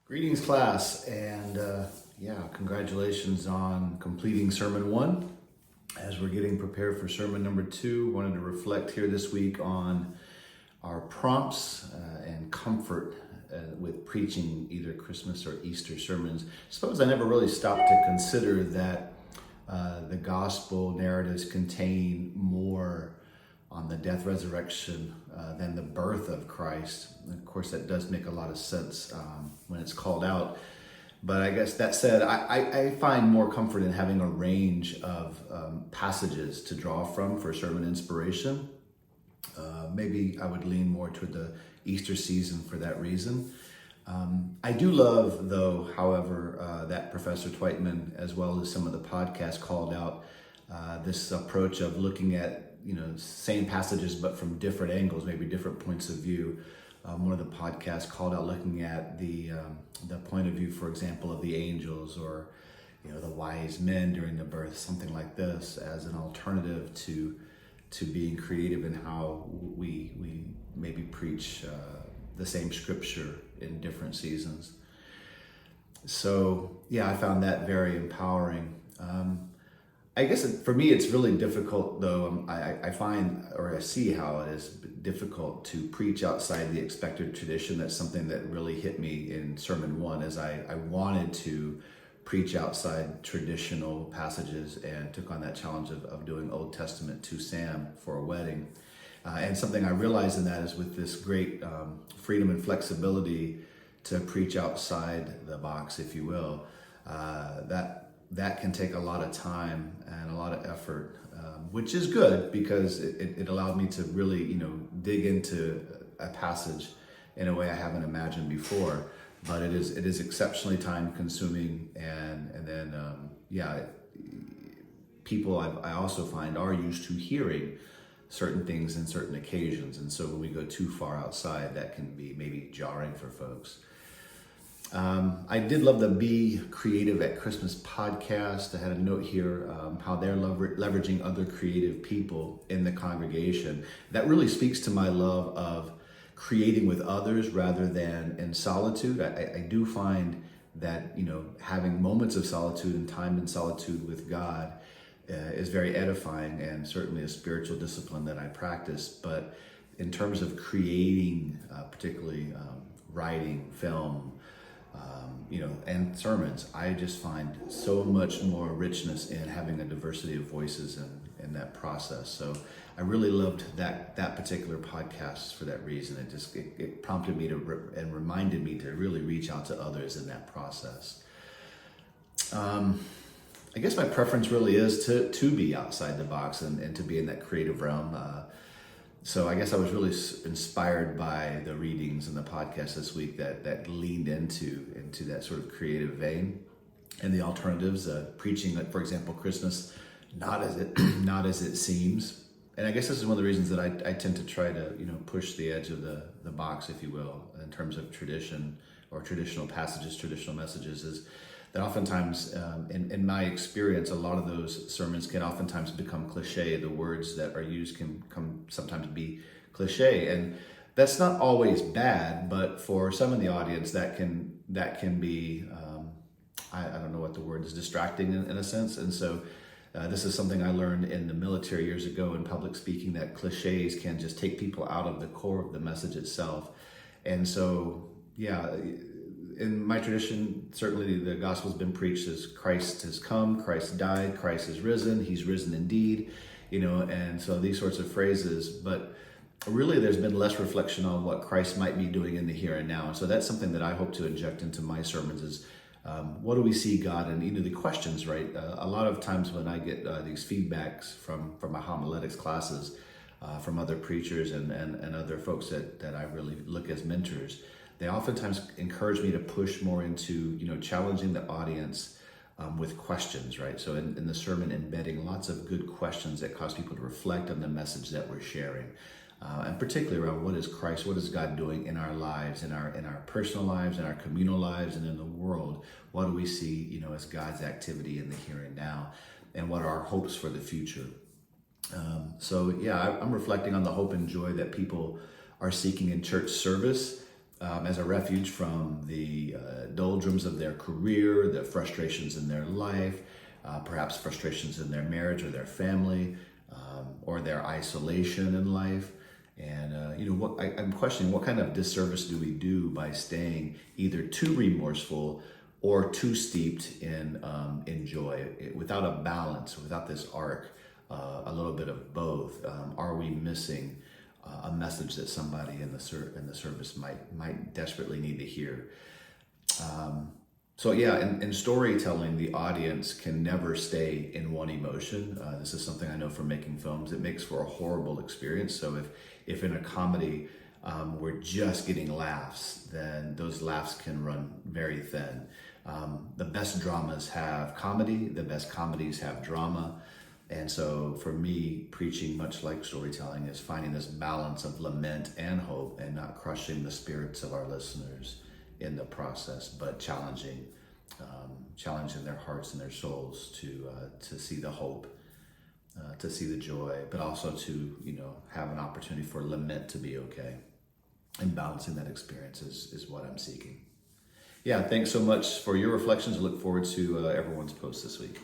Greetings, class, and congratulations on completing Sermon 1. As we're getting prepared for Sermon number 2, wanted to reflect here this week on our prompts and comfort with preaching either Christmas or Easter sermons. I suppose I never really stopped to consider that the gospel narratives contain more on the death, resurrection, than the birth of Christ. And of course, that does make a lot of sense when it's called out. But I guess that said, I find more comfort in having a range of passages to draw from for sermon inspiration. Maybe I would lean more toward the Easter season for that reason. I do love, though, however, that Professor Twightman, as well as some of the podcasts, called out this approach of looking at same passages but from different angles, maybe different points of view. One of the podcasts called out looking at the point of view, for example, of the angels or the wise men during the birth, something like this, as an alternative to being creative in how we maybe preach the same scripture in different seasons. So yeah, I found that very empowering. I guess for me, it's really difficult, though. I find, or I see how it is difficult to preach outside the expected tradition. That's something that really hit me in Sermon 1, as I wanted to preach outside traditional passages and took on that challenge of doing Old Testament to Sam for a wedding. And something I realized in that is with this great freedom and flexibility to preach outside the box, if you will, that can take a lot of time and a lot of effort, which is good because it allowed me to really, dig into a passage in a way I haven't imagined before. But it is exceptionally time consuming, and then people I also find are used to hearing certain things in certain occasions, and so when we go too far outside, that can be maybe jarring for folks. I did love the Be Creative at Christmas podcast. I had a note here how they're leveraging other creative people in the congregation. That really speaks to my love of creating with others rather than in solitude. I do find that, having moments of solitude and time in solitude with God is very edifying and certainly a spiritual discipline that I practice. But in terms of creating, particularly writing, film, and sermons, I just find so much more richness in having a diversity of voices in that process. So I really loved that particular podcast for that reason. It prompted me and reminded me to really reach out to others in that process. I guess my preference really is to be outside the box and to be in that creative realm. So I guess I was really inspired by the readings and the podcast this week that leaned into that sort of creative vein, and the alternatives, preaching, like, for example, Christmas, not as it seems. And I guess this is one of the reasons that I tend to try to push the edge of the box, if you will, in terms of tradition or traditional passages, traditional messages, is that oftentimes, in my experience, a lot of those sermons can oftentimes become cliche. The words that are used can sometimes be cliche, and that's not always bad. But for some in the audience, that can be I don't know what the word is, distracting in a sense. And so this is something I learned in the military years ago in public speaking, that cliches can just take people out of the core of the message itself. And so, in my tradition, certainly the gospel has been preached as Christ has come, Christ died, Christ is risen, he's risen indeed, and so these sorts of phrases. But really, there's been less reflection on what Christ might be doing in the here and now. So that's something that I hope to inject into my sermons is, what do we see God in? The questions, right? A lot of times when I get these feedbacks from my homiletics classes, from other preachers and other folks that I really look as mentors, they oftentimes encourage me to push more into, challenging the audience with questions, right? So in the sermon, embedding lots of good questions that cause people to reflect on the message that we're sharing. And particularly around what is Christ, what is God doing in our lives, in our personal lives, in our communal lives, and in the world. What do we see, as God's activity in the here and now, and what are our hopes for the future? I'm reflecting on the hope and joy that people are seeking in church service, as a refuge from the doldrums of their career, the frustrations in their life, perhaps frustrations in their marriage or their family, or their isolation in life. And I'm questioning, what kind of disservice do we do by staying either too remorseful or too steeped in joy, without a balance, without this arc, a little bit of both? Are we missing a message that somebody in the service might desperately need to hear? So yeah, in storytelling, the audience can never stay in one emotion. This is something I know from making films. It makes for a horrible experience. So if in a comedy we're just getting laughs, then those laughs can run very thin. The best dramas have comedy. The best comedies have drama. And so for me, preaching, much like storytelling, is finding this balance of lament and hope, and not crushing the spirits of our listeners in the process, but challenging their hearts and their souls to see the hope, to see the joy, but also to have an opportunity for lament to be okay. And balancing that experience is what I'm seeking. Yeah, thanks so much for your reflections. I look forward to everyone's post this week.